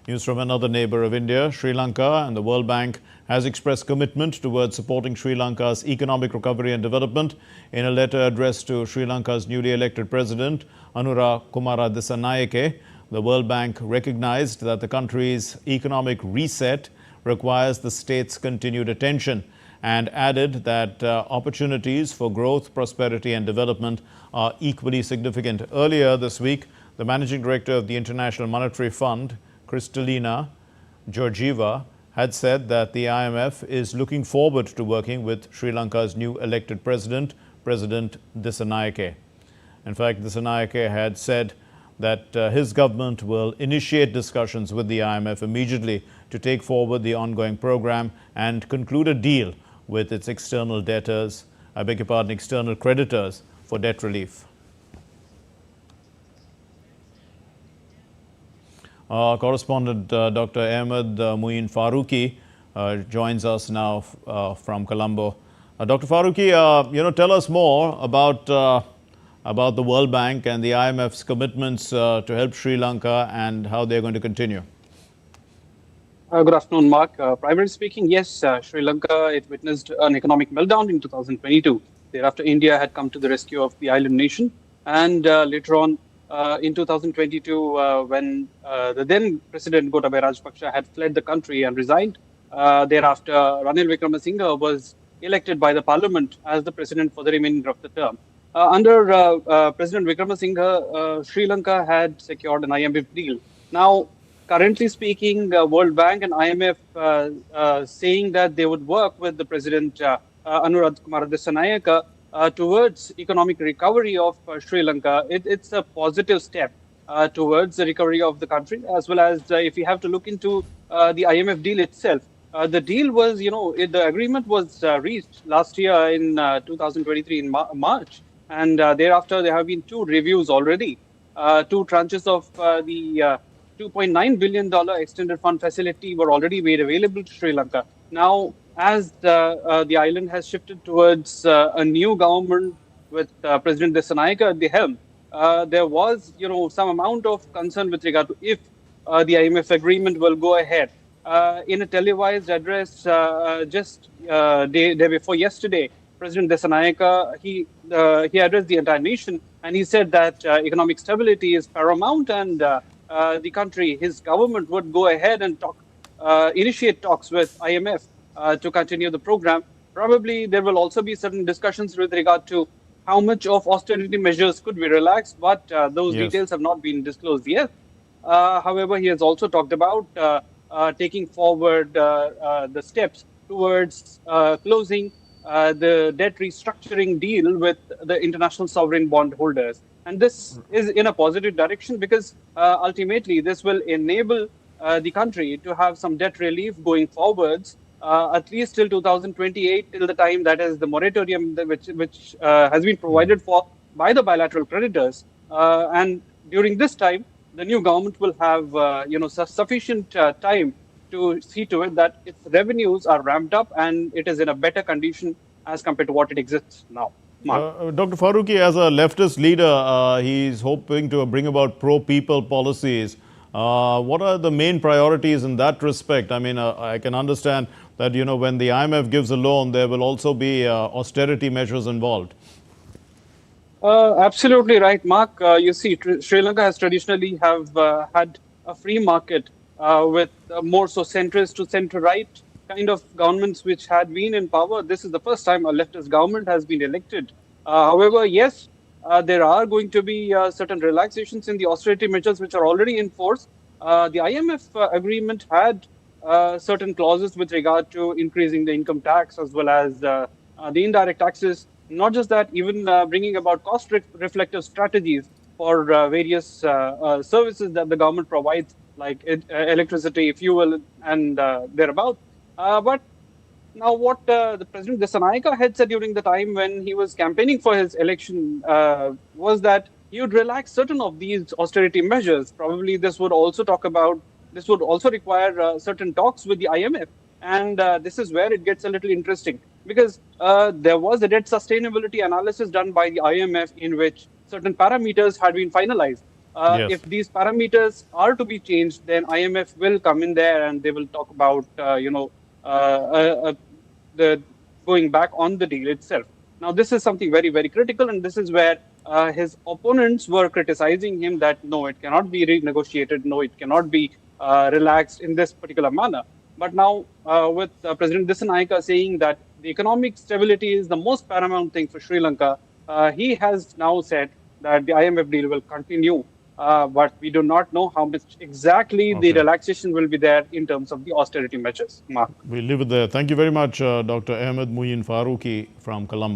News from another neighbor of India, Sri Lanka, and the World Bank has expressed commitment towards supporting Sri Lanka's economic recovery and development. In a letter addressed to Sri Lanka's newly elected president, Anura Kumara Dissanayake, the World Bank recognized that the country's economic reset requires the state's continued attention and added that opportunities for growth, prosperity and development are equally significant. Earlier this week, the managing director of the International Monetary Fund, Kristalina Georgieva, had said that the IMF is looking forward to working with Sri Lanka's new elected president, President Dissanayake. In fact, Dissanayake had said that his government will initiate discussions with the IMF immediately to take forward the ongoing program and conclude a deal with its external external creditors for debt relief. Our correspondent Dr. Ahmed Muin Farooqi joins us now from Colombo. Dr. Farooqi, tell us more about the World Bank and the IMF's commitments to help Sri Lanka and how they're going to continue. Good afternoon, Mark. Primarily speaking, yes, Sri Lanka, it witnessed an economic meltdown in 2022. Thereafter, India had come to the rescue of the island nation. And later on, in 2022, when the then President Gotabaya Rajapaksa had fled the country and resigned, thereafter, Ranil Wickremesinghe was elected by the parliament as the president for the remainder of the term. Under President Wickremesinghe, Sri Lanka had secured an IMF deal. Now, currently speaking, World Bank and IMF saying that they would work with the President Anura Kumara Dissanayake towards economic recovery of Sri Lanka. It's a positive step towards the recovery of the country, as well as if we have to look into the IMF deal itself. The deal was, the agreement was reached last year in 2023 in March. And thereafter, there have been two reviews already, two tranches of the $2.9 billion extended fund facility were already made available to Sri Lanka. Now, as the island has shifted towards a new government with President Dissanayake at the helm, there was, some amount of concern with regard to if the IMF agreement will go ahead. In a televised address just day before yesterday, President Dissanayake, he addressed the entire nation, and he said that economic stability is paramount, and the country, his government, would go ahead and initiate talks with IMF to continue the program. Probably there will also be certain discussions with regard to how much of austerity measures could be relaxed, but those details have not been disclosed yet. However, he has also talked about taking forward the steps towards closing the debt restructuring deal with the international sovereign bond holders. And this is in a positive direction because ultimately this will enable the country to have some debt relief going forwards, at least till 2028, till the time that is the moratorium which has been provided for by the bilateral creditors. And during this time, the new government will have sufficient time to see to it that its revenues are ramped up and it is in a better condition as compared to what it exists now. Dr. Farooqi, as a leftist leader, he's hoping to bring about pro-people policies. What are the main priorities in that respect? I mean, I can understand that, when the IMF gives a loan, there will also be austerity measures involved. Absolutely right, Mark. You see, Sri Lanka has traditionally had a free market with more so centrist to center-right kind of governments which had been in power. This is the first time a leftist government has been elected. However, yes, there are going to be certain relaxations in the austerity measures which are already in force. The IMF agreement had certain clauses with regard to increasing the income tax as well as the indirect taxes. Not just that, even bringing about cost-reflective strategies for various services that the government provides, like electricity, fuel, and thereabout. But now what the President Dissanayake had said during the time when he was campaigning for his election was that he would relax certain of these austerity measures. Probably this would also require certain talks with the IMF. And this is where it gets a little interesting, because there was a debt sustainability analysis done by the IMF in which certain parameters had been finalized. Yes. if these parameters are to be changed, then IMF will come in there and they will talk about, the going back on the deal itself. Now, this is something very, very critical, and this is where his opponents were criticizing him that no, it cannot be renegotiated, no, it cannot be relaxed in this particular manner. But now, with President Dissanayaka saying that the economic stability is the most paramount thing for Sri Lanka, he has now said that the IMF deal will continue, but we do not know how much exactly the Okay. relaxation will be there in terms of the austerity measures. Mark. We'll leave it there. Thank you very much, Dr. Ahmed Muin Farooqi from Colombo.